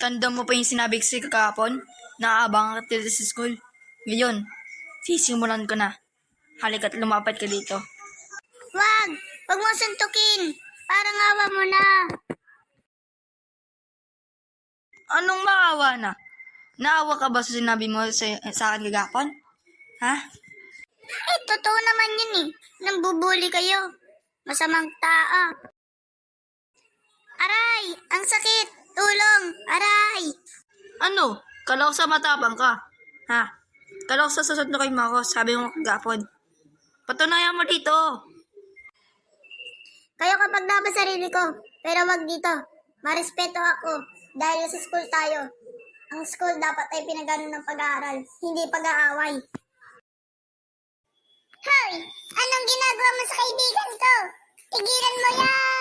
Tanda mo pa yung sinabi ko sa'yo kahapon? Naaabangan ka dito sa school. Ngayon, sisimulan ko na. Halika't lumapit ka dito. Wag! Wag mo suntukin! Parang awa mo na! Anong maawa na? Naawa ka ba sa sinabi mo sa akin kagapon? Ha? Totoo naman yun eh. Nambubuli kayo. Masamang tao. Aray! Ang sakit! Tulong! Aray! Ano? Kala ko sa matapang ka. Ha? Kala ko sa susuntukin mo ako, sabi mo kagapon. Patunayan mo dito. Kayo kapag dapat sarili ko. Pero wag dito. Marespeto ako. Dahil sa school tayo. Ang school dapat ay pinagano ng pag-aaral. Hindi pag-aaway. Hoy! Anong ginagawa mo sa kaibigan ko? Tigilan mo yan!